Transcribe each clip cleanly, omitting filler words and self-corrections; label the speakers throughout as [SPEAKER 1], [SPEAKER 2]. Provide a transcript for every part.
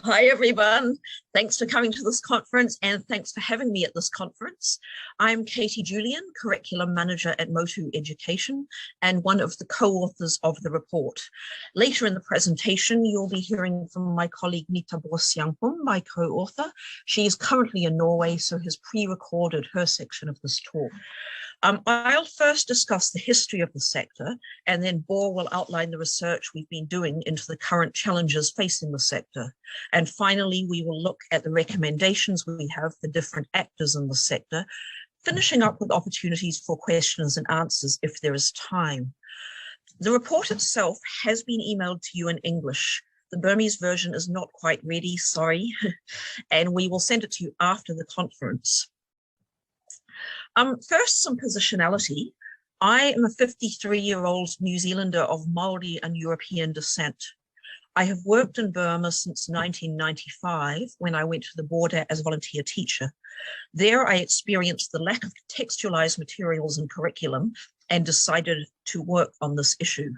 [SPEAKER 1] Hi, everyone. Thanks for coming to this conference and thanks for having me at this conference. I'm Katie Julian, Curriculum Manager at Mote Oo Education and one of the co-authors of the report. Later in the presentation, you'll be hearing from my colleague Nitha Bor Siangpum, my co-author. She is currently in Norway, so has pre-recorded her section of this talk. I'll first discuss the history of the sector, and then Bor will outline the research we've been doing into the current challenges facing the sector. And finally, we will look at the recommendations we have for different actors in the sector, finishing up with opportunities for questions and answers if there is time. The report itself has been emailed to you in English. The Burmese version is not quite ready, sorry, and we will send it to you after the conference. First, some positionality. I am a 53-year-old New Zealander of Māori and European descent. I have worked in Burma since 1995 when I went to the border as a volunteer teacher. There I experienced the lack of contextualized materials and curriculum and decided to work on this issue.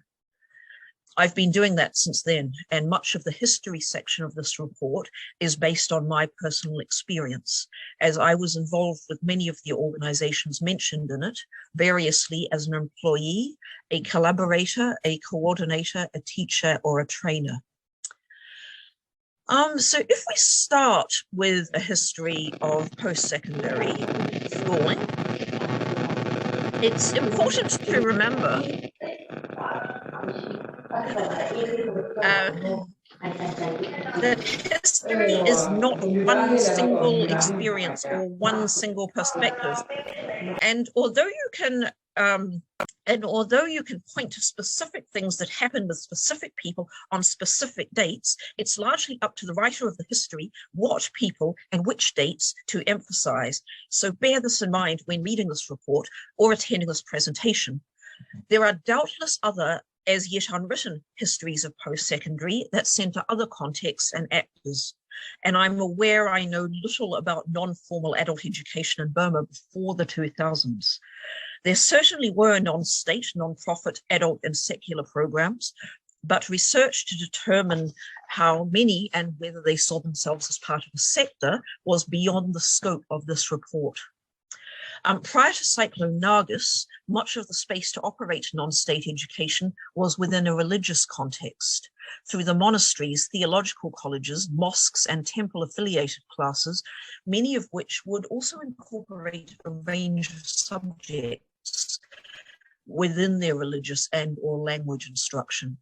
[SPEAKER 1] I've been doing that since then, and much of the history section of this report is based on my personal experience, as I was involved with many of the organizations mentioned in it, variously as an employee, a collaborator, a coordinator, a teacher, or a trainer. So if we start with a history of post-secondary schooling, it's important to remember that history is not one single experience or one single perspective. And although you can point to specific things that happened with specific people on specific dates, it's largely up to the writer of the history what people and which dates to emphasize. So bear this in mind when reading this report or attending this presentation. There are doubtless other as yet unwritten histories of post-secondary that center other contexts and actors. And I'm aware I know little about non-formal adult education in Burma before the 2000s. There certainly were non-state, non-profit, adult and secular programs, but research to determine how many and whether they saw themselves as part of a sector was beyond the scope of this report. Prior to Cyclone Nargis, much of the space to operate non-state education was within a religious context, through the monasteries, theological colleges, mosques, and temple-affiliated classes, many of which would also incorporate a range of subjects within their religious and/or language instruction.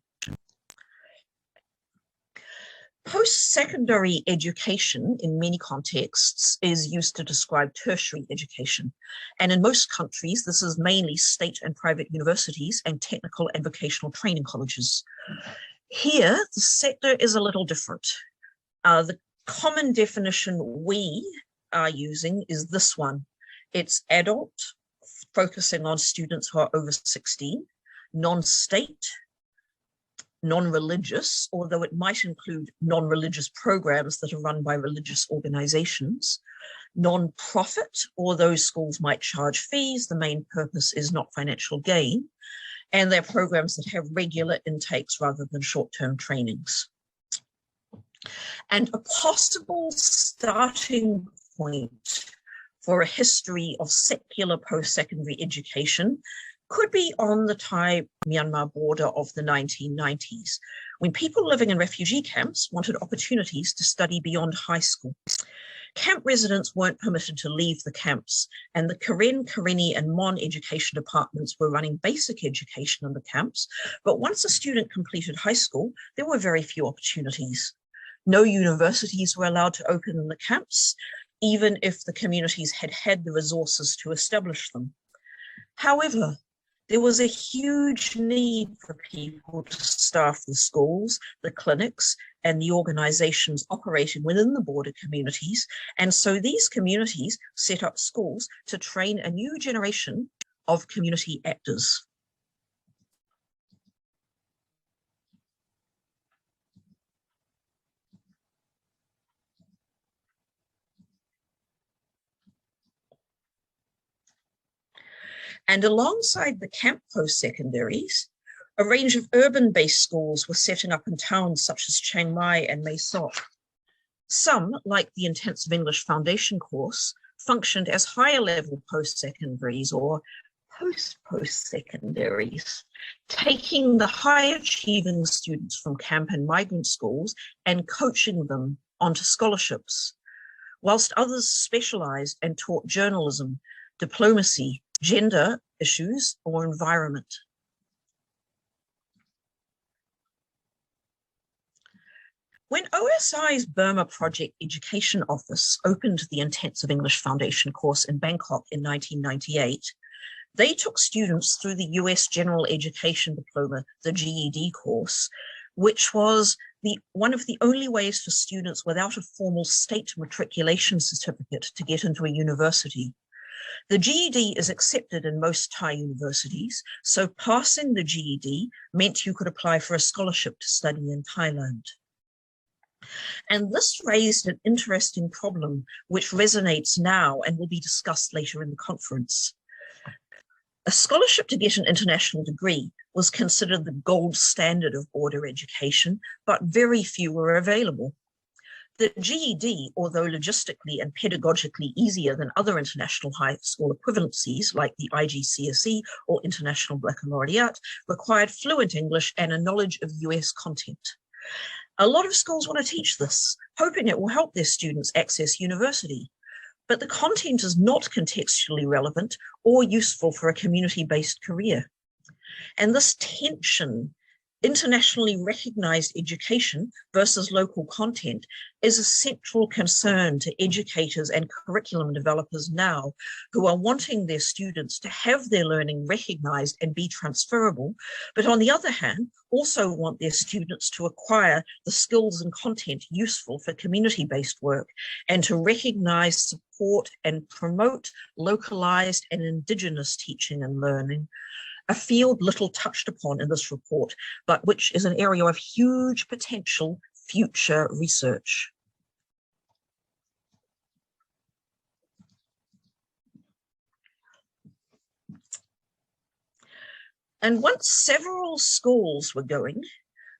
[SPEAKER 1] Post-secondary education in many contexts is used to describe tertiary education. And in most countries, this is mainly state and private universities and technical and vocational training colleges. Here, the sector is a little different. The common definition we are using is this one. It's adult, focusing on students who are over 16, non-state, non-religious, although it might include non-religious programs that are run by religious organizations, non-profit, although schools might charge fees, the main purpose is not financial gain, and they're programs that have regular intakes rather than short-term trainings. And a possible starting point for a history of secular post-secondary education could be on the Thai-Myanmar border of the 1990s, when people living in refugee camps wanted opportunities to study beyond high school. Camp residents weren't permitted to leave the camps, and the Karen, Karenni, and Mon education departments were running basic education in the camps, but once a student completed high school, there were very few opportunities. No universities were allowed to open in the camps, even if the communities had had the resources to establish them. However, there was a huge need for people to staff the schools, the clinics, and the organizations operating within the border communities. And so these communities set up schools to train a new generation of community actors. And alongside the camp post-secondaries, a range of urban-based schools were setting up in towns such as Chiang Mai and Mae Sot. Some, like the Intensive English Foundation course, functioned as higher level post-secondaries or post-secondaries, taking the high achieving students from camp and migrant schools and coaching them onto scholarships, whilst others specialized and taught journalism, diplomacy, gender issues, or environment. When OSI's Burma Project Education Office opened the Intensive English Foundation course in Bangkok in 1998, they took students through the US General Education Diploma, the GED course, which was one of the only ways for students without a formal state matriculation certificate to get into a university. The GED is accepted in most Thai universities, so passing the GED meant you could apply for a scholarship to study in Thailand. And this raised an interesting problem which resonates now and will be discussed later in the conference. A scholarship to get an international degree was considered the gold standard of border education, but very few were available. The GED, although logistically and pedagogically easier than other international high school equivalencies like the IGCSE or International Baccalaureate, required fluent English and a knowledge of US content. A lot of schools want to teach this, hoping it will help their students access university. But the content is not contextually relevant or useful for a community-based career. And this tension, internationally recognized education versus local content, is a central concern to educators and curriculum developers now, who are wanting their students to have their learning recognized and be transferable, but on the other hand, also want their students to acquire the skills and content useful for community-based work and to recognize, support, and promote localized and indigenous teaching and learning, a field little touched upon in this report, but which is an area of huge potential future research. And once several schools were going,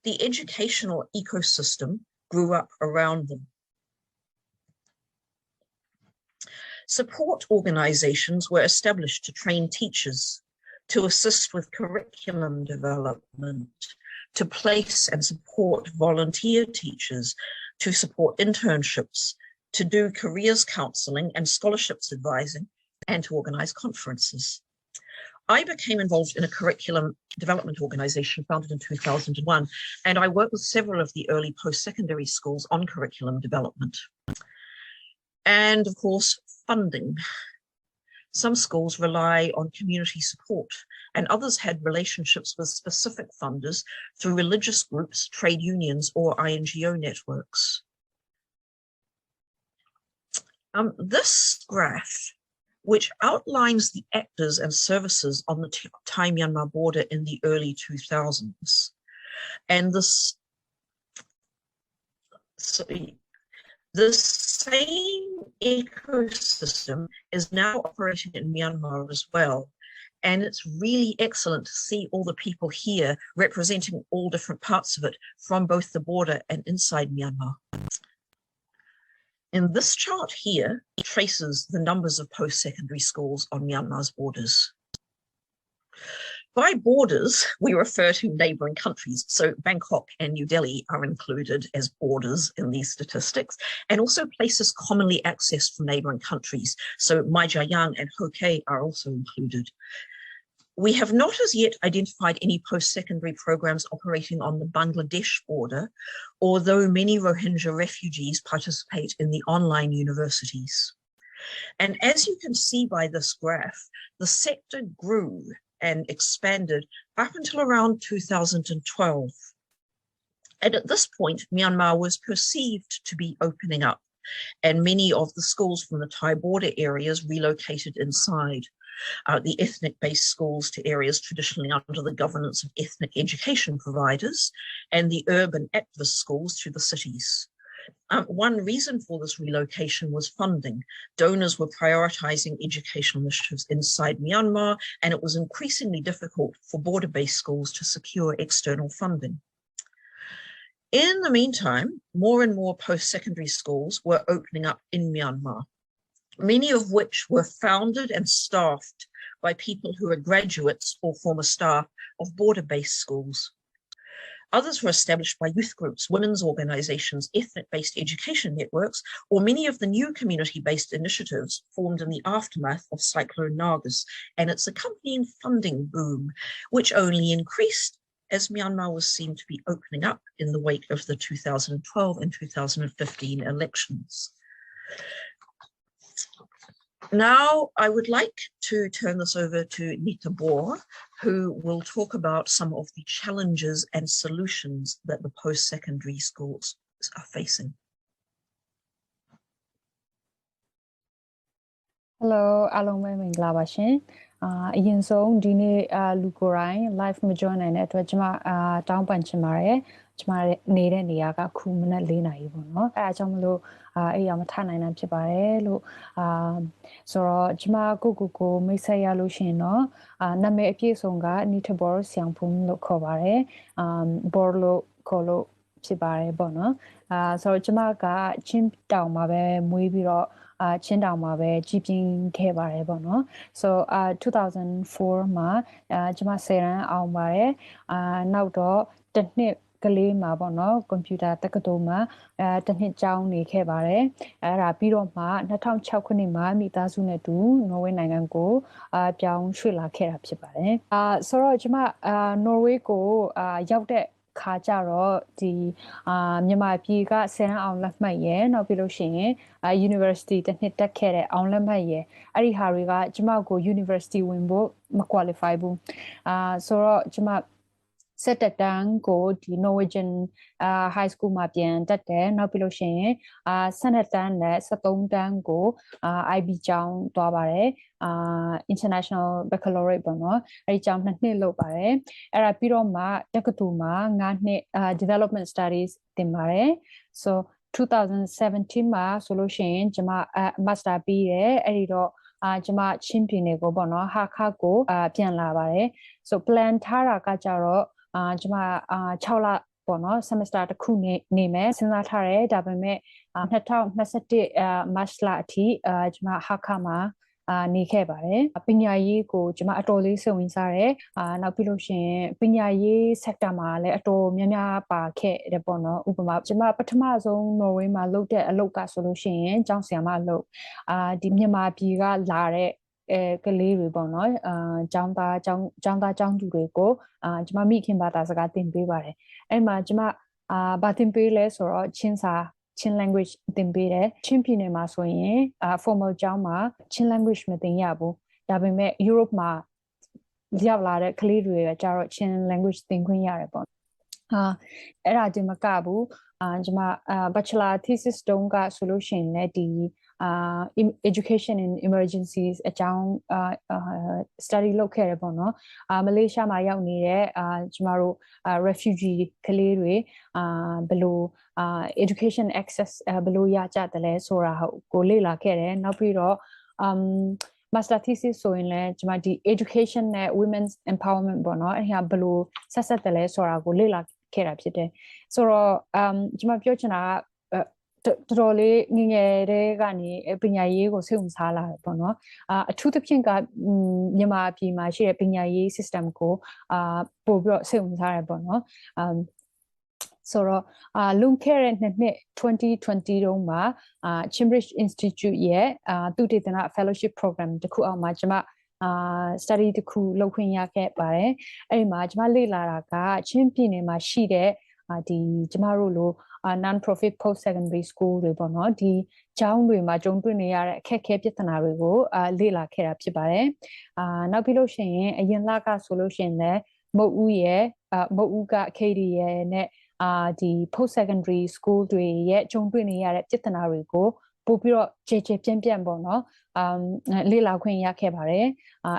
[SPEAKER 1] the educational ecosystem grew up around them. Support organizations were established to train teachers, to assist with curriculum development, to place and support volunteer teachers, to support internships, to do careers counseling and scholarships advising, and to organize conferences. I became involved in a curriculum development organization founded in 2001, and I worked with several of the early post-secondary schools on curriculum development. And of course, funding. Some schools rely on community support, and others had relationships with specific funders through religious groups, trade unions, or INGO networks. This graph, which outlines the actors and services on the Thai-Myanmar border in the early 2000s, and the same ecosystem is now operating in Myanmar as well. And it's really excellent to see all the people here representing all different parts of it from both the border and inside Myanmar. And this chart here traces the numbers of post-secondary schools on Myanmar's borders. By borders, we refer to neighboring countries. So Bangkok and New Delhi are included as borders in these statistics, and also places commonly accessed from neighboring countries. So Mai Jayang and Ho Kay are also included. We have not as yet identified any post-secondary programs operating on the Bangladesh border, although many Rohingya refugees participate in the online universities. And as you can see by this graph, the sector grew and expanded up until around 2012. And at this point, Myanmar was perceived to be opening up, and many of the schools from the Thai border areas relocated inside. The ethnic-based schools to areas traditionally under the governance of ethnic education providers, and the urban activist schools to the cities. One reason for this relocation was funding. Donors were prioritizing educational initiatives inside Myanmar, and it was increasingly difficult for border-based schools to secure external funding. In the meantime, more and more post-secondary schools were opening up in Myanmar, many of which were founded and staffed by people who are graduates or former staff of border-based schools. Others were established by youth groups, women's organizations, ethnic-based education networks, or many of the new community-based initiatives formed in the aftermath of Cyclone Nargis and its accompanying funding boom, which only increased as Myanmar was seen to be opening up in the wake of the 2012 and 2015 elections. Now, I would like to turn this over to Nitha Bor, who will talk about some of the challenges and solutions that the post-secondary schools are facing.
[SPEAKER 2] Hello, along with me, Glavashin. In so, Dini Lukorai, life majoin and at Wajma town Panchimare, Chmare needed Niaga Kumana Lina Ivono, Ajamlo, Yamatana and Chibare, so Jma Kukuko, Misaya Lushino, Name Piesonga, Nitha Bor Siangpum Lokobare, Borlo Kolo Chibare Bono, so Jamaga Chimp down Mabe, Muibiro. Chin down ma be jeeping ke bare bo no so 2004 ma jama seran aung bare naw do technique kale ma bo no computer takato ma technique chaung ni ke bare ara pi ro ma 2006 ခုနှစ်မှာမိသားစုနဲ့တူနော်ဝေးနိုင်ငံကိုပြောင်းရွှေ့လာခဲ့တာဖြစ်ပါတယ်ဆိုတော့ကျမနော်ဝေးကိုရောက်တဲ့ခါကြတော့ဒီမြန်မာပြည်ကဆယ်တန်းအောင်လက်မှတ်ရယ်နောက်ပြီးလို့ရှိရင် university တစ်နှစ်တက်ခဲ့တဲ့အောင်လက်မှတ်ရယ်အဲ့ဒီဟာတွေကကျမကို university ဝင်ဖို့မ qualify ဘူးဆိုတော့ကျမဆက်တက်တန်းကိုဒီ Norwegian high school မှာပြန်တက်တယ်နောက်ပြီးလို့ရှိရင်12တန်းနဲ့13တန်းကိုIB ကျောင်းသွားပါတယ်international baccalaureate ပေါ့နော်အဲ့ဒီကျောင်း2နှစ်လုပ်ပါတယ်အဲ့ဒါပြီးတော့မှတက္ကသိုလ်မှာ9နှစ်development studies သင်ပါတယ် so 2017မှာဆိုလို့ရှိရင်ကျွန်မmaster ပြီးတယ်အဲ့ဒီတော့ကျွန်မချင်းပြည်နယ်ကိုပေါ့နော်ဟာခကိုပြန်လာပါတယ် so plan ထားတာကကြတော့ကျွန်မ6လပေါ့နော် semester တစ်ခုနေမယ်စဉ်းစားထားတယ်ဒါပေမဲ့2021 March လအထိကျွန်မဟာခမှာနေခဲ့ပါတယ်ပညာရေးကိုကျွန်မအတော်လေးစိတ်ဝင်စားတယ်နောက်ပြီးလို့ရှိရင်ပညာရေး sector မှာလည်းအတော်များများပါခဲ့တယ်ပေါ့နော်ဥပမာကျွန်မပထမဆုံးနော်ဝေးမှာလုပ်တဲ့အလုပ်ကဆိုလို့ရှိရင်ကျောင်းဆရာမအလုပ်ဒီမြန်မာပြည်ကလာတဲ့ကလေးတွေပေါ့နော်ကျောင်းသားသူတွေကိုကျွန်မမိခင်ဘာသာစကားသင်ပေးပါတယ်အဲ့မှာကျွန်မဘာသင်ပေးလဲဆိုတော့Chin language သင်ပေးတယ်ချင်းပြည်နယ်မှာဆိုရင် formal ကျောင်းမှာ Chin language မသင်ရဘူးဒါပေမဲ့ Europe မှာရောက်လာတဲ့ကလေးတွေကကျတော့ Chin language သင်ခွင့်ရတယ်ပေါ့အဲ့ဒါဒီမကဘူးကျွန်မ bachelor thesis တုန်းကဆိုလို့ရှိရင်လည်းဒီeducation in emergencies အကြောင်းstudy လုပ်ခဲ့ရပေါ့နော်မလေးရှားမှာရောက်နေတဲ့ကျမတို့refugee ကလေးတွေဘယ်လို education access ဘယ်လိုရကြတယ်လဲဆိုတာကိုလေ့လာခဲ့တယ်နောက်ပြီးတော့master thesis ဆိုရင်လည်းကျွန်မဒီ education နဲ့ women's empowerment ပေါ့နော်အဲ့ဟာဘယ်လိုဆက်ဆက်တယ်လဲဆိုတာကိုလေ့လာခဲ့တာဖြစ်တယ်ဆိုတော့ကျွန်မပြောချင်တာကတော်တော်လေးငငယ်တဲ့ကနေပညာရေးကိုစိတ်ဝင်စားလာတယ်ပေါ့နော်အထူးသဖြင့်ကမြန်မာပြည်မှာရှိတဲ့ပညာရေး system ကိုပို့ပြီးတော့စိတ်ဝင်စားတယ်ပေါ့နော်ဆိုတော့လွန်ခဲ့တဲ့နှစ်2020တုန်းမှာCambridge Institute ရဲ့သုတေသန fellowship program တခုအောက်မှာကျွန်မstudy တခုလုပ်ခွင့်ရခဲ့ပါတယ်အဲ့ဒီမှာကျွန်မလေ့လာတာကချင်းပြည်နယ်မှာရှိတဲ့ဒီကျွန်မတို့လို non-profit post secondary school တွေပေါ့နော်ဒီကျောင်းတွေမှာကြုံတွေ့နေရတဲ့အခက်အခဲပြဿနာတွေကိုလေ့လာခဲ့တာဖြစ်ပါတယ်နောက်ပြီးလို့ရှိရင်အရင်လကဆိုလို့ရှိရင်လည်းမုတ်ဦးက KD ရဲ့နဲ့ဒီ post secondary school တွေရဲ့ကြုံတွေ့နေရတဲ့ပြဿနာတွေကိုပို့ပြီးတော့ခြေပြန့်ပေါ့နော်လေ့လာခွင့်ရခဲ့ပါတယ်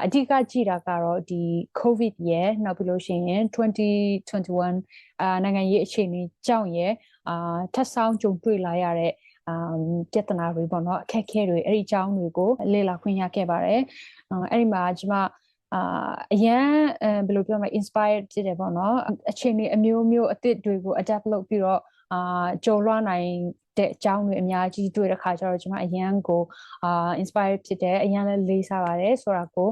[SPEAKER 2] အဓိကကြည့်တာကတော့ဒီ COVID ရဲ့နောက်ပြီးလို့ရှိရင်2021နိုင်ငံရေးအခြေအနေကြောင့်ရဲ့ထပ်ဆောင်ကြုံတွေ့လာရတဲ့ပြဿနာတွေပေါ့နော်အခက်အခဲတွေအဲ့ဒီအကြောင်းတွေကိုလေ့လာခွင့်ရခဲ့ပါတယ်အဲ့ဒီမှာကျွန်မ အရန်ဘယ်လိုပြောမလဲ inspired ဖြစ်တယ်ပေါ့နော်အချိန်တွေအမျိုးမျိုးအသစ်တွေကို adapt လုပ်ပြီးတော့ကျော်လွှားနိုင်တဲ့အကြောင်းတွေအများကြီးတွေ့တဲ့ခါကျတော့ကျွန်မအရန်ကိုinspired ဖြစ်တယ်အရန်လည်းလေးစားပါတယ်ဆိုတာကို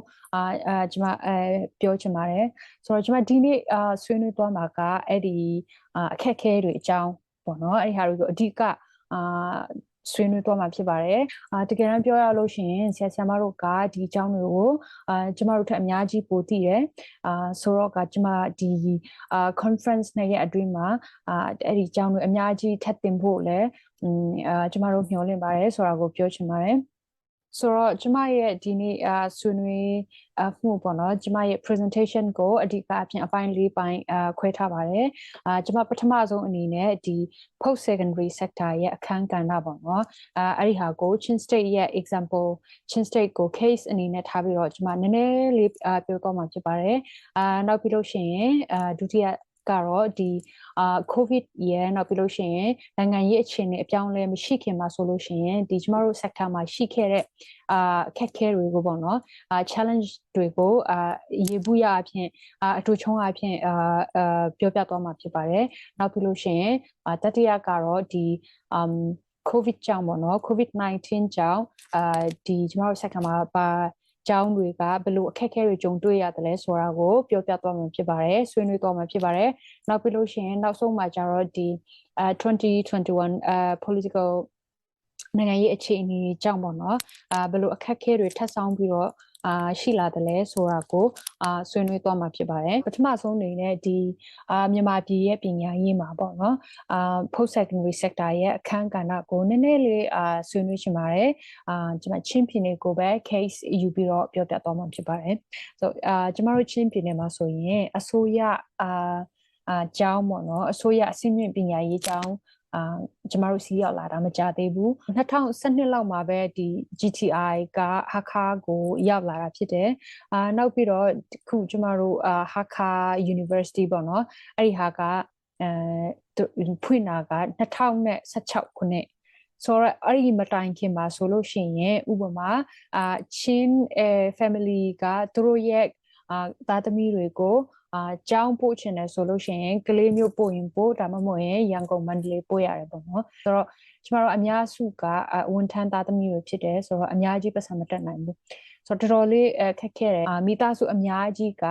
[SPEAKER 2] ကျွန်မပြောချင်ပါတယ်ဆိုတော့ကျွန်မဒီနေ့ဆွေးနွေးသွားမှာကအဲ့ဒီအခက်အခဲတွေအကြောင်းပေါ့နော်အဲ့ဒီဟာတွေကိုအဓိကဆွေးနွေးသွားမှာဖြစ်ပါတယ်တကယ်တမ်းပြောရလို့ရှိရင်ဆရာမတို့ကဒီအကြောင်းတွေကိုကျမတို့ထက်အများကြီးပိုသိတယ်ဆိုတော့ကကျမဒီ conference နဲ့ရဲ့အတွင်းမှာအဲ့ဒီအကြောင်းတွေအများကြီးထပ်တင်ဖို့လည်းကျမတို့မျှော်လင့်ပါတယ်ဆိုတာကိုပြောချင်ပါတယ်ဆိုတော့ကျမရဲ့ဒီနေ့ဆွေးနွေးမှုပေါ့နော်ကျမရဲ့ presentation ကိုအဓိကအဖြစ်အပိုင်း၄ပိုင်းခွဲထားပါတယ်ကျမပထမဆုံးအနေနဲ့ဒီ post secondary sector ရဲ့အခန်းကဏ္ဍပေါ့နော်အဲ့ဒီဟာကို Chin State ရဲ့ example Chin State ကို case အနေနဲ့ထားပြီးတော့ကျမနည်းနည်းလေးပြောသွားမှာဖြစ်ပါတယ်နောက်ပြီးလို့ရှိရင်ဒုတိယကတော့ဒီCOVID ရဲ့နောက်ပြီးလို့ရှိရင်နိုင်ငံရေးအခြေအနေအပြောင်းအလဲမရှိခင်မှာဆိုလို့ရှိရင်ဒီကျမတို့ sector မှာရှိခဲ့တဲ့အခက်အခဲတွေကိုပေါ့နော်challenge တွေကိုရေဘူးရအဖြစ်အတူချုံးအဖြစ်ပြောပြသွားမှာဖြစ်ပါတယ်နောက်ပြီးလို့ရှိရင်တတိယကတော့ဒီCOVID ကြောင့်ပေါ့နော် COVID-19 ကြောင့်ဒီကျမတို့ sector မှာကျောင်းတွေကဘယ်လိုအခက်အခဲတွေကြုံတွေ့ရတယ်လဲဆိုတာကိုပြောပြသွားမှာဖြစ်ပါတယ်ဆွေးနွေးသွားမှာဖြစ်ပါတယ်နောက်ပြီးလို့ရှိရင်နောက်ဆုံးမှာကျတော့ဒီ2021 political နိုင်ငံရေးအခြေအနေကြောင့်ပေါ့နော်ဘယ်လိုအခက်အခဲတွေထပ်ဆောင်ပြီးတော့ရှိလာတယ်လဲဆိုတာကိုဆွေးနွေးသွားမှာဖြစ်ပါတယ်ပထမဆုံးအနေနဲ့ဒီမြန်မာပြည်ရဲ့ပညာရေးမှာပေါ့နော်post secondary sector ရဲ့အခန်းကဏ္ဍကိုနည်းနည်းလေးဆွေးနွေးချင်ပါတယ်ကျွန်မချင်းပြည်နယ်ကိုပဲ case ယူပြီးတော့ပြောပြသွားမှာဖြစ်ပါတယ်ဆိုကျမတို့ချင်းပြည်နယ်မှာဆိုရင်အစိုးရကျောင်းပေါ့နော်အစိုးရအဆင့်မြင့်ပညာရေးကျောင်းကျမတို့စီရောက်လာတာမကြသေးဘူး2012လောက်မှာပဲဒီ GTI ကဟာခါကိုရောက်လာတာဖြစ်တယ်နောက်ပြီးတော့ခုကျမတို့ဟာခါ University ပေါ့နော်အဲ့ဒီဟာကဖွင့်တာက2016ခုနှစ်ဆိုတော့အဲ့ဒီမတိုင်ခင်မှာဆိုလို့ရှိရင်ဥပမာချင်း family ကသူတို့ရဲ့သားသမီးတွေကိုကျောင်းပို့ချင်တယ်ဆိုလို့ရှိရင်ကလေးမျိုးပို့ရင်ပို့ဒါမှမဟုတ်ရင်ရန်ကုန်မန္တလေးပို့ရတယ်ပေါ့နော်ဆိုတော့ကျမတို့အများစုကဝန်ထမ်းသားသမီးတွေဖြစ်တယ်ဆိုတော့အများကြီးပတ်စံမတက်နိုင်ဘူးဆိုတော့တော်တော်လေးခက်ခဲတယ်မိသားစုအများကြီးက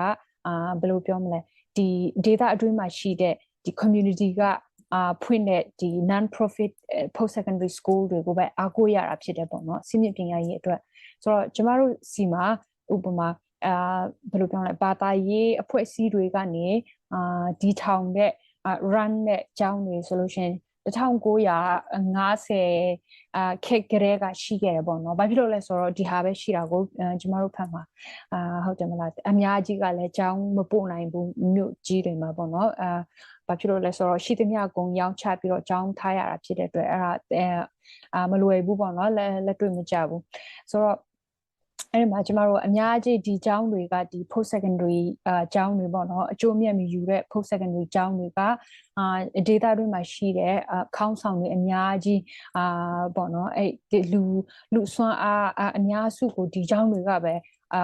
[SPEAKER 2] ဘယ်လိုပြောမလဲဒီ data အတွင်းမှာရှိတဲ့ဒီ community ကဖွင့်တဲ့ဒီ non profit post secondary school တွေကိုပဲအားကိုးရတာဖြစ်တယ်ပေါ့နော်စီးမြင့်ပညာရေးအတွက်ဆိုတော့ကျမတို့စီမှာဥပမာဘယ်လိုပြောလဲဘာသာရေးအဖွဲ့အစည်းတွေကနေဒီထောင်တဲ့ run တဲ့ကျောင်းတွေဆိုလို့ရှိရင်1950ခေတ်ကလေးကရှိခဲ့တယ်ပေါ့နော်ဘာဖြစ်လို့လဲဆိုတော့ဒီဟာပဲရှိတာကိုကျမတို့ဖတ်မှာဟုတ်တယ်မလားအများကြီးကလည်းကျောင်းမပို့နိုင်ဘူးမြို့ကြီးတွေမှာပေါ့နော်ဘာဖြစ်လို့လဲဆိုတော့ရှိသမျှကုံရောင်းချပြီးတော့ကျောင်းထားရတာဖြစ်တဲ့အတွက်အဲ့ဒါမလွယ်ဘူးပေါ့နော်လက်တွေ့မကျဘူးဆိုတော့အဲ့ဒီမှာကျမတို့အများကြီးဒီကျောင်းတွေကဒီ post secondary ကျောင်းတွေပေါ့နော်အကျိုးမြတ်မယူတဲ့ post secondary ကျောင်းတွေကdata တွေမှာရှိတဲ့ခေါင်းဆောင်တွေအများကြီးပေါ့နော်အဲ့ဒီလူစွမ်းအားအများစုကိုဒီကျောင်းတွေကပဲ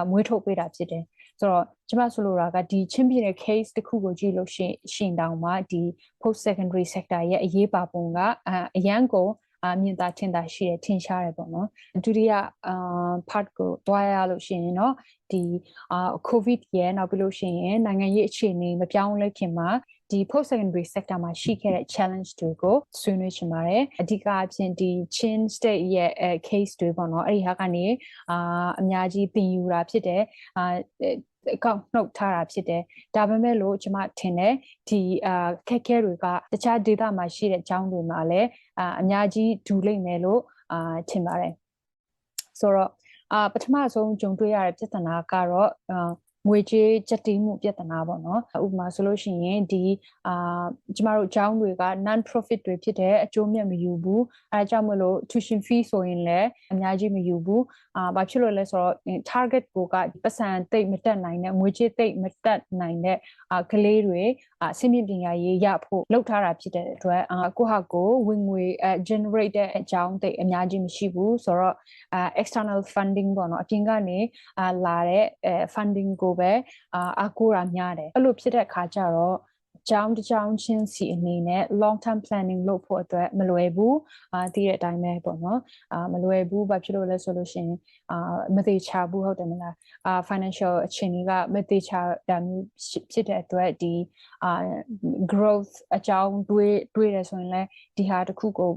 [SPEAKER 2] မွေးထုတ်ပေးတာဖြစ်တယ်ဆိုတော့ကျမဆိုလိုတာကဒီချင်းပြည်နယ် case တစ်ခုကိုကြည့်လို့ရှိရင်တောင်မှဒီ post secondary sector ရဲ့အရေးပါပုံကအရန်ကိုမြင်သာထင်သာရှိတယ်ထင်ရှားတယ်ပေါ့နော်ဒုတိယpart ကိုတွားရလို့ရှိရင်เนาะဒီCOVID ရဲ့နောက်ပြီးလို့ရှိရင်နိုင်ငံရေးအခြေအနေမပြောင်းလဲခင်မှာဒီ post secondary sector မှာရှိခဲ့တဲ့ challenge တွေကိုဆွေးနွေးချင်ပါတယ်အဓိကအဖြစ်ဒီ Chin State ရဲ့ case တွေပေါ့နော်အဲ့ဒီဟာကနေအများကြီးသင်ယူတာဖြစ်တယ်အကောင့်နှုတ်ထားတာဖြစ်တယ်ဒါပေမဲ့လို့ကျွန်မထင်တယ်ဒီခက်ခဲတွေကတခြားဒေသမှာရှိတဲ့အကြောင်းတွေမှာလည်းအများကြီးဒူလိမ့်မယ်လို့ထင်ပါတယ်ဆိုတော့ပထမဆုံးကြုံတွေ့ရတဲ့ပြဿနာကတော့ငွေကြေးကြက်တီးမှုပြဿနာပေါ့နော်ဥပမာဆိုလို့ရှိရင်ဒီကျမတို့ကျောင်းတွေက non profit တွေဖြစ်တဲ့အကျိုးမြတ်မယူဘူးအဲဒါကြောင့်မလို့ tuition fee ဆိုရင်လည်းအများကြီးမယူဘူးဘာဖြစ်လို့လဲဆိုတော့ target ကိုကပတ်စံတိတ်မတက်နိုင်တဲ့ငွေကြေးတိတ်မတက်နိုင်တဲ့ကလေးတွေစိမြင့်ပညာရေးရဖို့လုပ်ထားတာဖြစ်တဲ့အတွက်ကိုဟာကိုဝင်ငွေgenerate တဲ့အကြောင်းတိတ်အများကြီးမရှိဘူးဆိုတော့external funding ပေါ့နော်အပြင်ကနေလာတဲ့ funding ကို ကိုပဲအကူရများတယ်အဲ့လိုဖြစ်တဲ့အခါကျတော့ကျောင်းချင်းစီအနေနဲ့ long term planning လုပ်ဖို့အတွက်မလွယ်ဘူးတည်တဲ့အတိုင်းပဲပေါ့နော်မလွယ်ဘူးဘာဖြစ်လို့လဲဆိုလို့ရှိရင်မသေးချဘူးဟုတ်တယ်မလား financial အခြေအနေကမသေးချတာမျိုးဖြစ်တဲ့အတွက်ဒီ growth အကြောင်းတွေးတယ်ဆိုရင်လည်းဒီဟာတစ်ခုကို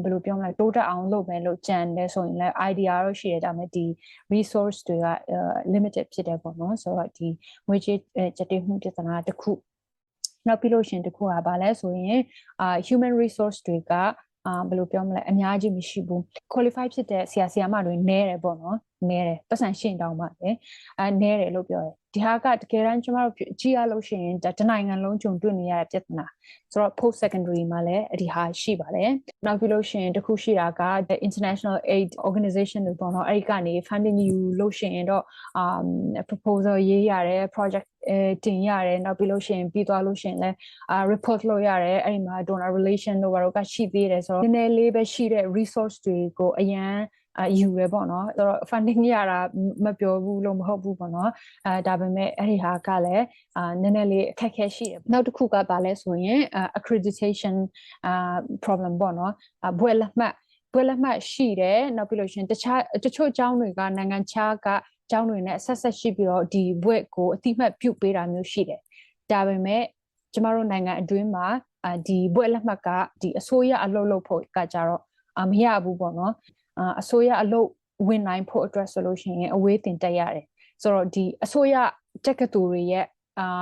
[SPEAKER 2] ဘယ်လိုပြောမလဲတိုးတက်အောင်လုပ်မယ်လို့ကြံတယ်ဆိုရင်လည်း idea တော့ရှိတယ်ဒါပေမဲ့ဒီ resource တွေက limited ဖြစ်တယ်ပေါ့နော်ဆိုတော့ဒီငွေကြေးကြက်တေးမှုပြဿနာတစ်ခုနောက်ပြီးလို့ရှင်တခုကဘာလဲဆိုရင်human resource တွေကဘယ်လိုပြောမလဲအများကြီးမရှိဘူး qualify ဖြစ်တဲ့ဆရာမတွေနည်းတယ်ပေါ့နော်နည်းတယ်ပတ်စံရှင်းတောင်းပါလေနည်းတယ်လို့ပြောတယ်ဒီဟာကတကယ်တမ်းကျမတို့ကြည့်ရလို့ရှိရင်တနိုင်ငံလုံးကြုံတွေ့နေရတဲ့ပြဿနာဆိုတော့ post secondary မှာလည်းဒီဟာရှိပါတယ်နောက်ပြီးလို့ရှိရင်တခုရှိတာက the international aid organization တွေပေါ့နော်အဲ့ဒီကနေ funding ယူလို့ရှိရင်တော့ proposal ရေးရတယ် project တင်ရတယ်နောက်ပြီးလို့ရှိရင်ပြီးသွားလို့ရှိရင်လည်း report လုပ်ရတယ်အဲ့ဒီမှာ donor relation တို့ဘာလို့ကရှိသေးတယ်ဆိုတော့နည်းနည်းလေးပဲရှိတဲ့ resource တွေကိုအရန်ယူရပေါ့နော်ဆိုတော့ funding ရတာမပြောဘူးလို့မဟုတ်ဘူးပေါ့နော်ဒါပေမဲ့အဲ့ဒီဟာကလည်းနည်းနည်းလေးအခက်အခဲရှိတယ်နောက်တစ်ခုကဘာလဲဆိုရင် accreditation problem ပေါ့နော်ဘွဲလက်မှတ်ရှိတယ်နောက်ပြီးလို့ရှိရင်တချို့ကျောင်းတွေကနိုင်ငံခြားကကျောင်းတွေနဲ့ဆက်ရှိပြီးတော့ဒီဘွဲကိုအတိအမှတ်ပြုပေးတာမျိုးရှိတယ်ဒါပေမဲ့ကျမတို့နိုင်ငံအတွင်းမှာဒီဘွဲလက်မှတ်ကဒီအစိုးရအလုပ်လုပ်ဖို့ကကြတော့မရဘူးပေါ့နော်အစိုးရအလုပ်ဝင်နိုင်ဖို့အတွက်ဆိုလို့ရှိရင်အဝေးတင်တက်ရတယ်ဆိုတော့ဒီအစိုးရတက္ကသိုလ်တွေရဲ့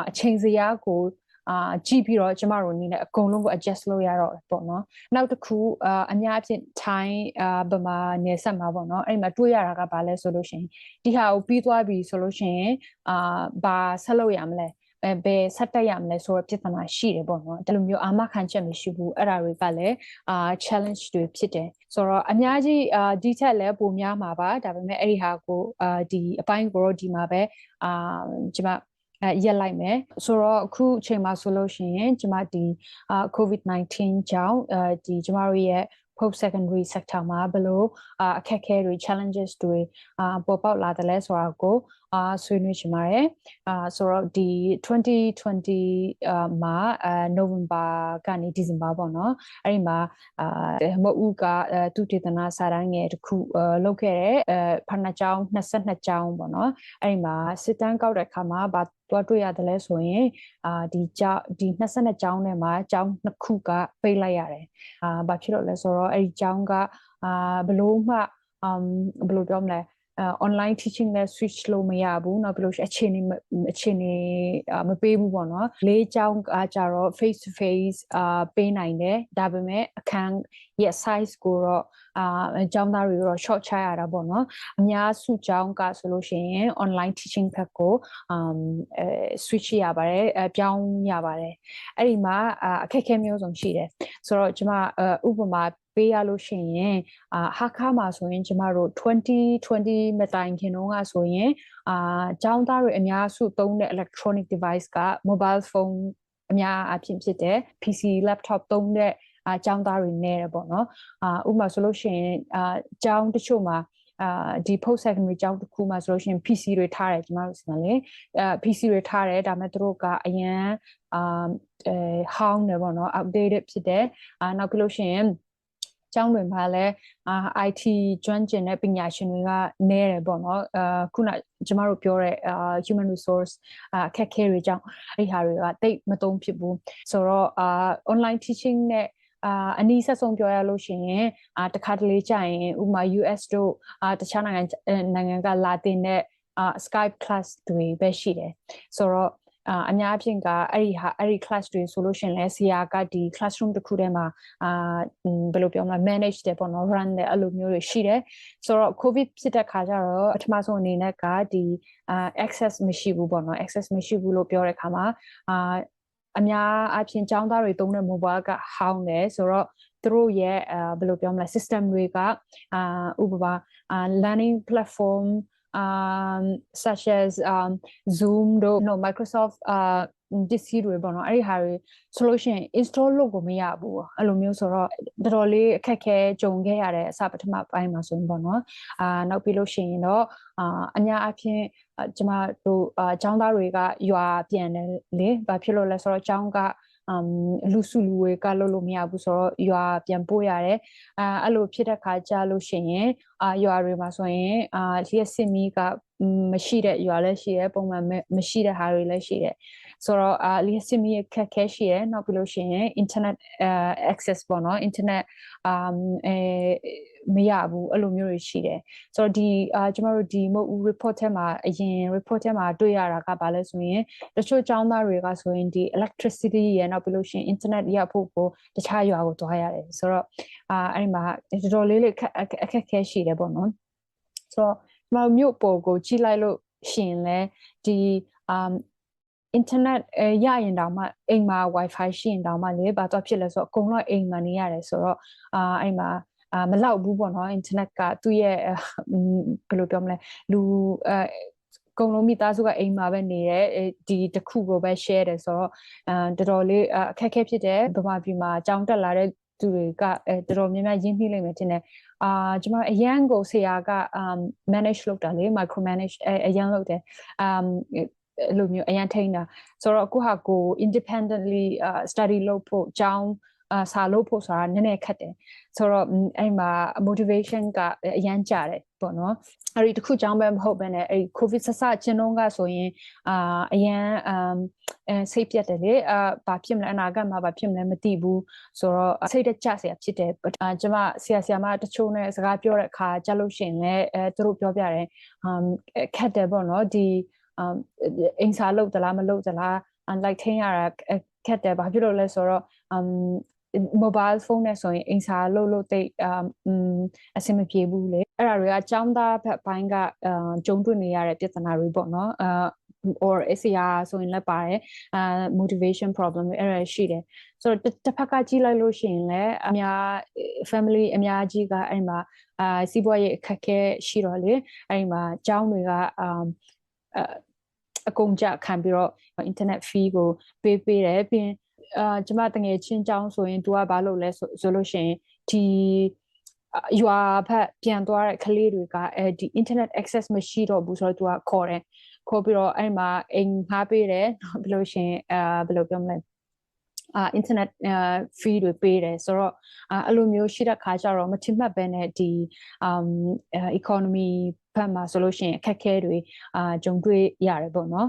[SPEAKER 2] အချိန်စရာကိုကြည့်ပြီးတော့ကျမတို့အနေနဲ့အကုန်လုံးကို adjust လုပ်ရတော့ပေါ့နော်နောက်တစ်ခုအများအပြားထိုင်းဗမာနယ်စပ်မှာပေါ့နော်အဲ့မှာတွေ့ရတာကဘာလဲဆိုလို့ရှိရင်ဒီဟာကိုပြီးသွားပြီဆိုလို့ရှိရင်ဘာဆက်လုပ်ရမလဲဘယ်ဆက်တက်ရမလဲဆိုတော့ပြဿနာရှိတယ်ပေါ့နော်ဒီလိုမျိုးအာမခံချက်မရှိဘူးအဲ့ဒါတွေကလည်းchallenge တွေဖြစ်တယ်ဆိုတော့အများကြီးဒီထက်လည်းပိုများမှာပါဒါပေမဲ့အဲ့ဒီဟာကိုဒီအပိုင်းကိုတော့ဒီမှာပဲကျမရက်လိုက်မယ်ဆိုတော့အခုအချိန်မှာဆိုလို့ရှိရင်ကျမဒီ COVID-19 ကြောင့်ဒီကျမတို့ရဲ့ post secondary sector မှာဘယ်လိုအခက်အခဲတွေ challenges တွေပေါ်ပေါက်လာတယ်လဲဆိုတာကိုဆွေးနွေးချင်ပါတယ်ဆိုတော့ဒီ2020မှာNovember ကနေ December ပေါ့နော်အဲ့ဒီမှာမအူကသူတေသနာစာတမ်းငယ်တစ်ခုလုပ်ခဲ့တယ်ဖဏကျောင်း22ကျောင်းပေါ့နော်အဲ့ဒီမှာစစ်တမ်းကောက်တဲ့အခါမှာတော့တွေ့ရတယ်လဲဆိုရင်ဒီ22ကျောင်းထဲမှာကျောင်း2ခုကပိတ်လိုက်ရတယ်ဘာဖြစ်လို့လဲဆိုတော့အဲ့ဒီကျောင်းကဘလို့မှဘလို့ပြောမလဲ online teaching နဲ့ switch လို့မရဘူးเนาะပြီးလို့အခြေအနေမပေးဘူးပေါ့နော်လေးကျောင်းကကြတော့ face to face ပေးနိုင်တယ်ဒါပေမဲ့အခန်းရဲ့ size ကိုတော့ကျောင်းသားတွေတော့ short ချရတာပေါ့နော်အများစုကျောင်းကဆိုလို့ရှိရင် online teaching ဘက်ကို switch ရပါတယ်ပြောင်းရပါတယ်အဲ့ဒီမှာအခက်အခဲမျိုးစုံရှိတယ်ဆိုတော့ကျွန်မဥပမာပေးရလို့ရှိရင်ဟာခါမှာဆိုရင်ကျမတို့2020မတိုင်ခင်တုန်းကဆိုရင်ကျောင်းသားတွေအများစုသုံးတဲ့ electronic device က mobile phone အများအပြားဖြစ်တဲ့ PC laptop သုံးတဲ့ကျောင်းသားတွေနေတယ်ပေါ့နော်ဥပမာဆိုလို့ရှိရင်ကျောင်းတချို့မှာဒီ post secondary ကျောင်းတစ်ခုမှာဆိုလို့ရှိရင် PC တွေထားတယ်ကျမတို့စီမှာလေPC တွေထားတယ်ဒါပေမဲ့သူတို့ကအရန်ဟောင်းတယ်ပေါ့နော် outdated ဖြစ်တယ်နောက်ပြီးလို့ရှိရင်ကျောင်းတွေမှာလည်း IT ကျွမ်းကျင်တဲ့ပညာရှင်တွေကနည်းတယ်ပေါ့နော်ခုနကျမတို့ပြောတဲ့human resource အခက်အခဲတွေကြောင့်အဲ့ဟာတွေကတိတ်မသုံးဖြစ်ဘူးဆိုတော့online teaching နဲ့အနည်းဆက်ဆုံးပြောရလို့ရှိရင်တခါတလေကြာရင်ဥပမာ US တို့တခြားနိုင်ငံကလာတင်တဲ့ Skype class တွေပဲရှိတယ်ဆိုတော့အများအပြားကအဲ့ဒီ class တွေဆိုလို့ရှိရင်လည်းဆရာကဒီ classroom တစ်ခုထဲမှာဘယ်လိုပြောမလဲ manage တယ်ပေါ့နော် run တယ်အဲ့လိုမျိုးတွေရှိတယ်ဆိုတော့ covid ဖြစ်တဲ့ခါကျတော့အထမဆုံးအနေနဲ့ကဒီ access မရှိဘူးပေါ့နော် access မရှိဘူးလို့ပြောတဲ့ခါမှာအများအပြားကျောင်းသားတွေသုံးတဲ့ mobile ကဟောင်းတယ်ဆိုတော့သူတို့ရဲ့ဘယ်လိုပြောမလဲ system တွေကဥပမာlearning platform such as Zoom တို့ Microsoft DC တွေပေါ့နော်အဲ့ဒီဟာတွေဆိုလို့ရှိရင် install လုပ်ကိုမရဘူးအဲ့လိုမျိုးဆိုတော့တော်တော်လေးအခက်ခဲကြုံခဲ့ရတဲ့အစပထမပိုင်းမှာဆိုရင်ပေါ့နော်နောက်ပြီးလို့ရှိရင်တော့အများအပြားကျမတို့ကျောင်းသားတွေကရွာပြန်တယ်လေဘာဖြစ်လို့လဲဆိုတော့ကျောင်းကလူစုလူဝေးကလုပ်လို့မရဘူးဆိုတော့ရွာပြန်ပို့ရတယ်အဲ့လိုဖြစ်တဲ့ခါကြလို့ရှိရင်ရွာတွေမှာဆိုရင်လျှက်စစ်မီးကမရှိတဲ့ရွာလည်းရှိတယ်ပုံမှန်မရှိတဲ့ဟာတွေလည်းရှိတယ်ဆိုတော့လျှက်စစ်မီးခက်ခဲရှိတယ်နောက်ပြီးလို့ရှိရင် internet access ပေါ့နော် internet မရဘူးအဲ့လိုမျိုးတွေရှိတယ်ဆိုတော့ဒီကျမတို့ဒီ Mote Oo report ထဲမှာအရင် report ထဲမှာတွေ့ရတာကဘာလဲဆိုရင်တချို့ကျောင်းသားတွေကဆိုရင်ဒီ electricity ရနောက်ပြီးလို့ရှိရင် internet ရဖို့ကိုတခြားရွာကိုသွားရတယ်ဆိုတော့အဲ့ဒီမှာတော်တော်လေးအခက်ခဲရှိတယ်ပေါ့နော်ဆိုတော့ကျမတို့မြို့ပေါ်ကိုကြည့်လိုက်လို့ရှိရင်လည်းဒီ internet ရရင်တောင်မှအိမ်မှာ wifi ရှိရင်တောင်မှလေဘာတော့ဖြစ်လဲဆိုတော့အကုန်လုံးအိမ်မှာနေရတယ်ဆိုတော့အဲ့မှာမလောက်ဘူးပေါ့နော် internet ကသူ့ရဲ့ဘယ်လိုပြောမလဲလူကုံလုံးမိသားစုကအိမ်မှာပဲနေတယ်ဒီတစ်ခုကိုပဲ share တယ်ဆိုတော့တော်တော်လေးအခက်အခဲဖြစ်တယ်ဗမာပြည်မှာကြောင်းတက်လာတဲ့သူတွေကတော်တော်များများရင်းနှီးလိမ့်မယ်ထင်တယ်ကျမအရန်ကိုဆရာကmanage လုပ်တာလေ micro manage အရန်လုပ်တယ်လိုမျိုးအရန်ထိန်းတာဆိုတော့အခုဟာကို independently study လုပ်ဖို့ကြောင်းစာလုပ်ဖို့ဆိုတာနည်းနည်းခက်တယ်ဆိုတော့အဲ့မှာ motivation ကအရန်ကြတယ်ပေါ့နော်အဲ့ဒီတခုကြောင်းပဲမဟုတ်ဘဲနဲ့အဲ့ covid ဆဆချင်းတော့ကဆိုရင်အရန်စိတ်ပြတ်တယ်လေဘာဖြစ်မလဲအနာဂတ်မှာဘာဖြစ်မလဲမသိဘူးဆိုတော့စိတ်တကြဆရာဖြစ်တယ်ကျမဆရာမတချို့နဲ့စကားပြောတဲ့အခါကြလို့ရှိရင်လည်းသူတို့ပြောပြတယ်ခက်တယ်ပေါ့နော်ဒီအင်စာလုပ်သလားမလုပ်သလားlike ထင်းရတာခက်တယ်ဘာဖြစ်လို့လဲဆိုတော့mobile phone နဲ့ဆိုရင်အင်စာလို့တိတ်အဆင်မပြေဘူးလေအဲ့ဒါတွေကចောင်းသားဘက်ပိုင်းကကြုံတွေ့နေရတဲ့ပြဿနာတွေပေါ့နော်or SCR ဆိုရင်လည်းပါတယ်motivation problem အဲ့ဒါရှိတယ်ဆိုတော့တစ်ဖက်ကကြည့်လိုက်လို့ရှိရင်လည်းအများ family အများကြီးကအဲ့မှာစီးပွားရေးအခက်အခဲရှိတော့လေအဲ့မှာចောင်းတွေကအကုန်ကြခံပြီးတော့ internet fee ကိုပေးတယ်ပြီးကျမတငယ်ချင်းចောင်းဆိုရင် तू ကဘာလုပ်လဲဆိုလို့ရှိရင်ဒီရွာဖက်ပြန်သွားတဲ့ကလေးတွေကဒီ internet access မရှိတော့ဘူးဆိုတော့ तू ကခေါ်ပြီးတော့အဲ့မှာအိမ်ငှားပေးတယ်ဘယ်လိုရှင်ဘယ်လိုပြောမလဲinternet free တွေပေးတယ်ဆိုတော့အဲ့လိုမျိုးရှိတဲ့ခါကျတော့မထင်မှတ်ပဲနဲ့ဒီeconomy ဘက်မှာဆိုလို့ရှိရင်အခက်အခဲတွေကြုံတွေ့ရတယ်ပေါ့နော်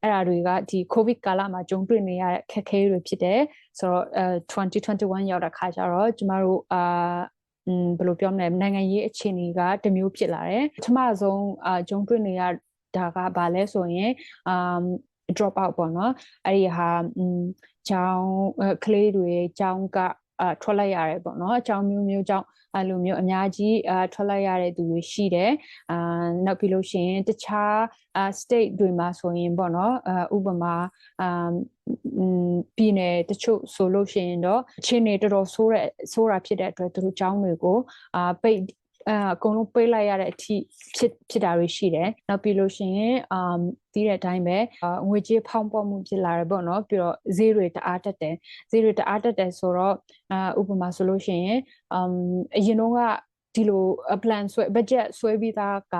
[SPEAKER 2] အဲ့ဒါတွေကဒီ covid ကာလမှာကြုံတွေ့နေရတဲ့အခက်အခဲတွေဖြစ်တယ်ဆိုတော့2021ရောက်တဲ့ခါကျတော့ကျမတို့ဘယ်လိုပြောမလဲနိုင်ငံရေးအခြေအနေကတစ်မျိုးဖြစ်လာတယ်ပထမဆုံးကြုံတွေ့နေရတာကဘာလဲဆိုရင်drop out ပေါ့နော်အဲ့ဒီဟာကျောင်းကလေးတွေကျောင်းကထွက်လိုက်ရတယ်ပေါ့နော်အကြောင်းမျိုးကြောင့်အဲ့လိုမျိုးအများကြီးထွက်လိုက်ရတဲ့သူတွေရှိတယ်နောက်ပြီးလို့ရှိရင်တခြားstate တွေမှာဆိုရင်ပေါ့နော်ဥပမာပြည်နယ်တချို့ဆိုလို့ရှိရင်တော့အခြေအနေတော်တော်ဆိုးတာဖြစ်တဲ့အတွက်သူတို့ကျောင်းတွေကိုပိတ်အကုန်လုံးပေးလိုက်ရတဲ့အထိဖြစ်တာတွေရှိတယ်နောက်ပြီးလို့ရှိရင်တီးတဲ့အတိုင်းပဲငွေကြေးဖောင်းပွမှုဖြစ်လာတယ်ပေါ့နော်ပြီးတော့ဈေးတွေတအားတက်တယ်ဆိုတော့ဥပမာဆိုလို့ရှိရင်အရင်တော့ကဒီလို plan ဆွဲ budget ဆွဲပြီးသားက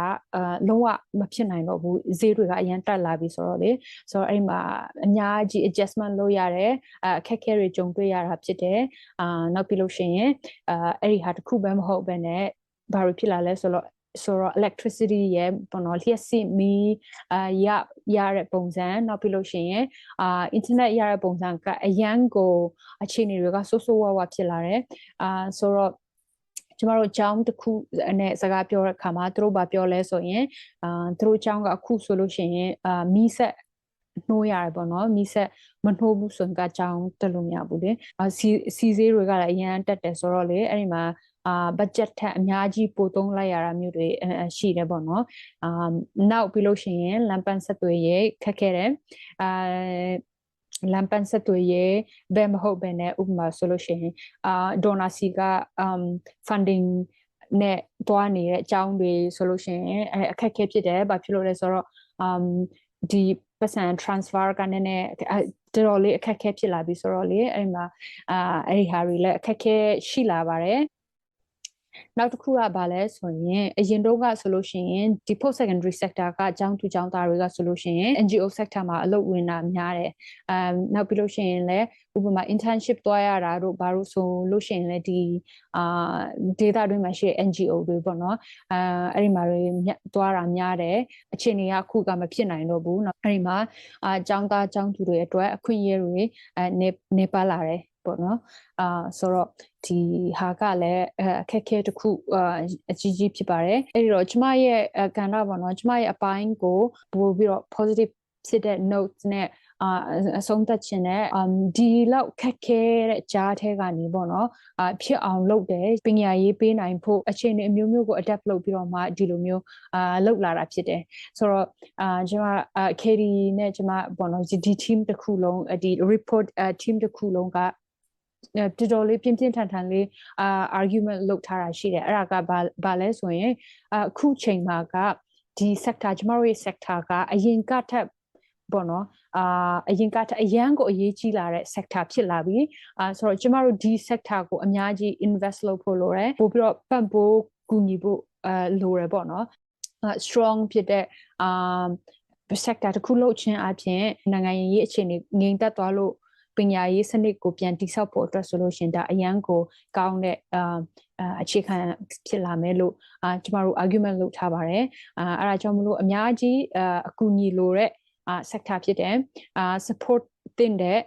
[SPEAKER 2] လုံးဝမဖြစ်နိုင်တော့ဘူးဈေးတွေကအရင်တက်လာပြီဆိုတော့လေဆိုတော့အဲ့မှာအများကြီး adjustment လုပ်ရတယ်အခက်အခဲတွေကြုံတွေ့ရတာဖြစ်တယ်နောက်ပြီးလို့ရှိရင်အဲ့ဒီဟာတစ်ခုပဲမဟုတ်ဘဲနဲ့ဘာလို့ဖြစ်လာလဲဆိုတော့ electricity ရဲ့ပေါ့နော်လျှက်စစ်မီးရတဲ့ပုံစံနောက်ပြီးလို့ရှိရင်internet ရတဲ့ပုံစံကအရန်ကိုအခြေအနေတွေကဆိုးဝါးဖြစ်လာတယ်ဆိုတော့ကျမတို့ကျောင်းတစ်ခုနဲ့စကားပြောတဲ့အခါမှာသူတို့ဘာပြောလဲဆိုရင်သူတို့ကျောင်းကအခုဆိုလို့ရှိရင်မီးဆက်နှိုးရတယ်ပေါ့နော်မီးဆက်မနှိုးဘူးဆိုရင်ကကျောင်းတက်လို့မရဘူးလေစီဈေးတွေကလည်းအရန်တက်တယ်ဆိုတော့လေအဲ့ဒီမှာbudget ထက်အများကြီးပိုသုံးလိုက်ရတာမျိုးတွေရှိတယ်ပေါ့နော်နောက်ပြီးလို့ရှိရင်လမ်းပန်းဆက်သွယ်ရေးခက်ခဲတယ်လမ်းပန်းဆက်သွယ်ရေးဘယ်မဟုတ်ဘဲနဲ့ဥပမာဆိုလို့ရှိရင်ဒေါ်နာစီကfunding နဲ့တွားနေတဲ့အကြောင်းတွေဆိုလို့ရှိရင်အခက်အခဲဖြစ်တယ်ဘာဖြစ်လို့လဲဆိုတော့ဒီ percent transfer ကနည်းနည်းတော်တော်လေးအခက်အခဲဖြစ်လာပြီဆိုတော့လေအဲ့မှာအဲ့ဒီဟာတွေလည်းအခက်အခဲရှိလာပါတယ်နောက်တစ်ခုကဘာလဲဆိုရင်အရင်တော့ကဆိုလို့ရှိရင်ဒီ post secondary sector ကအကြောင်းသူကျောင်းသားတွေကဆိုလို့ရှိရင် NGO sector မှာအလုပ်ဝင်တာများတယ်နောက်ပြီးလို့ရှိရင်လည်းဥပမာ internship သွားရတာတို့ဘာလို့ဆိုလို့ရှိရင်လည်းဒီdata တွေမှာရှိတဲ့ NGO တွေပေါ့နော်အဲ့ဒီမှာတွေသွားတာများတယ်အခြေအနေကအခုကမဖြစ်နိုင်တော့ဘူးเนาะအဲ့ဒီမှာကျောင်းသားကျောင်းသူတွေအတွက်အခွင့်အရေးတွေနေပါလာတယ်ပေါ့နော်ဆိုတော့ဒီဟာကလည်းအခက်အခဲတစ်ခုအကြီးကြီးဖြစ်ပါတယ်အဲ့ဒီတော့ကျမရဲ့ကဏ္ဍပေါ့နော်ကျမရဲ့အပိုင်းကိုပို့ပြီးတော့ positive ဖြစ်တဲ့ notes နဲ့အဆုံးသတ်ခြင်းနဲ့ဒီလောက်ခက်ခဲတဲ့ကြားထဲကနေပေါ့နော်ဖြစ်အောင်လုပ်တယ်ပညာရေးပေးနိုင်ဖို့အခြေအနေအမျိုးမျိုးကို adapt လုပ်ပြီးတော့မှဒီလိုမျိုးလုပ်လာတာဖြစ်တယ်ဆိုတော့ကျမKD နဲ့ကျမပေါ့နော်ဒီ team တစ်ခုလုံးဒီ report team တစ်ခုလုံးကတော်တော်လေးပြင်းပြင်းထန်ထန်လေးargument လုပ်ထားတာရှိတယ်အဲ့ဒါကဘာလဲဆိုရင်အခုချိန်မှာကဒီ sector ကျမတို့ရဲ့ sector ကအရင်ကထက်ပေါ့နော်အရင်ကထက်အရန်ကိုအရေးကြီးလာတဲ့ sector ဖြစ်လာပြီဆိုတော့ကျမတို့ဒီ sector ကိုအများကြီး invest လုပ်ဖို့လိုတယ်ပို့ပြီးတော့ပံ့ပိုးကူညီဖို့လိုတယ်ပေါ့နော်strong ဖြစ်တဲ့sector တစ်ခုလုပ်ခြင်းအပြင်နိုင်ငံရေးအခြေအနေငြိမ်သက်သွားလို့ပညာရေးစနစ်ကိုပြန်တိဆောက်ဖို့အတွက်ဆိုလို့ရှင်ဒါအရန်ကိုကောင်းတဲ့အခြေခံဖြစ်လာမယ်လို့ကျမတို့ argument လုပ်ထားပါတယ်အဲ့ဒါကြောင့်မလို့အများကြီးအကူအညီလိုတဲ့sector ဖြစ်တယ်support တင်တဲ့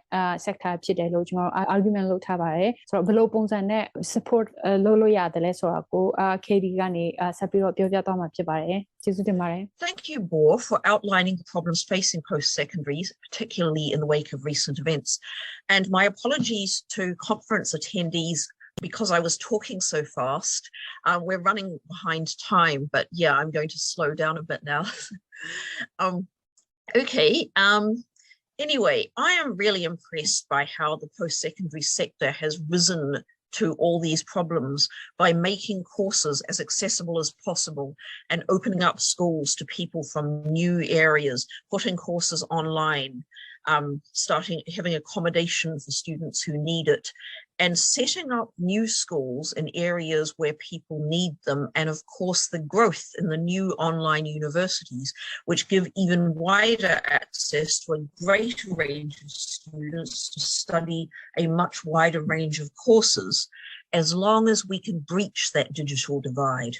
[SPEAKER 2] sector ဖြစ်တယ်လို့ကျွန်တော် argument လုပ်ထားပါတယ်ဆိုတော့ဘယ်လိုပုံစံနဲ့ support လုပ်လို့ရတယ်လဲဆိုတာကိုKD ကနေဆက်ပြီးတော့ပြောပြသွားမှာဖြစ်ပါတယ်ကျေးဇူးတင်ပါတယ်
[SPEAKER 1] Thank you, Bor, for outlining the problems facing post-secondaries, particularly in the wake of recent events. And my apologies to conference attendees because I was talking so fast. We're running behind time, but yeah, I'm going to slow down a bit now. Okay. Anyway, I am really impressed by how the post-secondary sector has risen to all these problems by making courses as accessible as possible and opening up schools to people from new areas, putting courses online, having accommodation for students who need it, and setting up new schools in areas where people need them, and of course the growth in the new online universities, which give even wider access to a greater range of students to study a much wider range of courses, as long as we can breach that digital divide.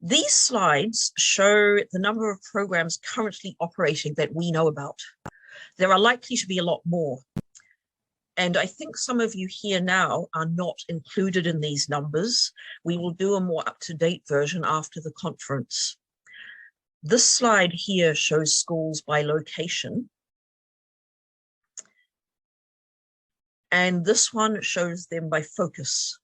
[SPEAKER 1] These slides show the number of programs currently operating that we know about. There are likely to be a lot more. And I think some of you here now are not included in these numbers. We will do a more up-to-date version after the conference. This slide here shows schools by location. And this one shows them by focus.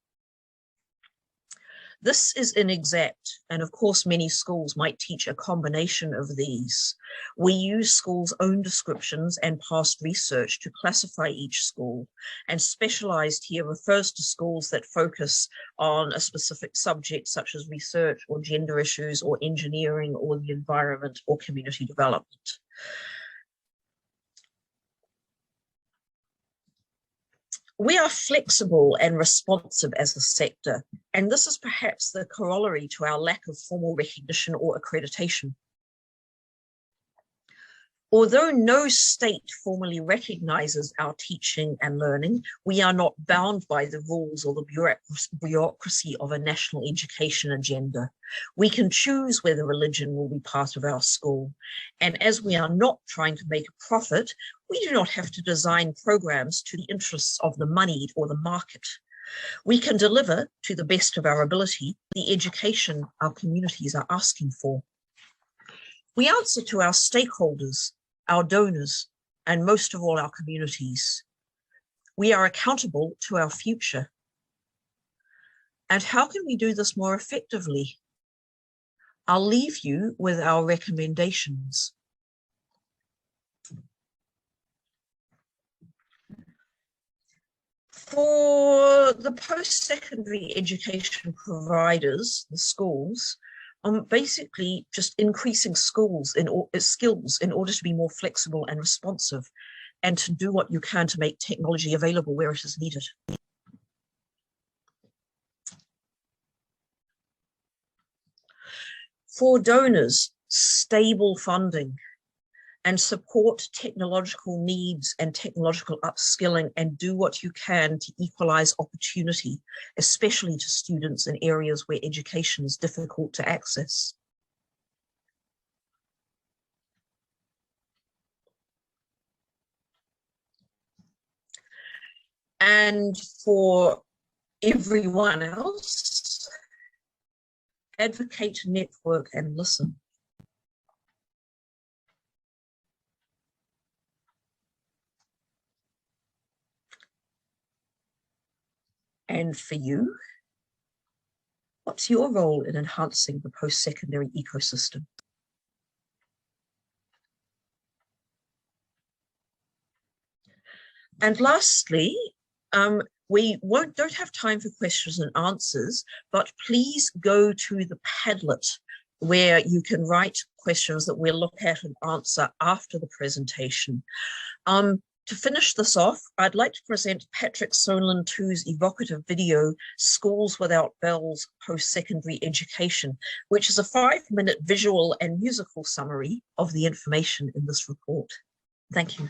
[SPEAKER 1] This is inexact, and of course many schools might teach a combination of these. We use schools' own descriptions and past research to classify each school, and specialized here refers to schools that focus on a specific subject such as research or gender issues or engineering or the environment or community development. We are flexible and responsive as a sector, and this is perhaps the corollary to our lack of formal recognition or accreditation. Although no state formally recognizes our teaching and learning, we are not bound by the rules or the bureaucracy of a national education agenda. We can choose whether religion will be part of our school. And as we are not trying to make a profit, we do not have to design programs to the interests of the moneyed or the market. We can deliver, to the best of our ability, the education our communities are asking for. We answer to our stakeholders, our donors, and most of all, our communities. We are accountable to our future. And how can we do this more effectively? I'll leave you with our recommendations. For the post-secondary education providers, the schools, basically just increasing skills in order to be more flexible and responsive, and to do what you can to make technology available where it is needed. For donors, stable funding and support technological needs and technological upskilling, and do what you can to equalize opportunity, especially to students in areas where education is difficult to access. And for everyone else, advocate, network, and listen. And for you, what's your role in enhancing the post-secondary ecosystem? And lastly, we don't have time for questions and answers, but please go to the Padlet where you can write questions that we'll look at and answer after the presentation. To finish this off, I'd like to present Patrick Solon II's evocative video, Schools Without Bells, Post-Secondary Education, which is a 5-minute visual and musical summary of the information in this report. Thank you.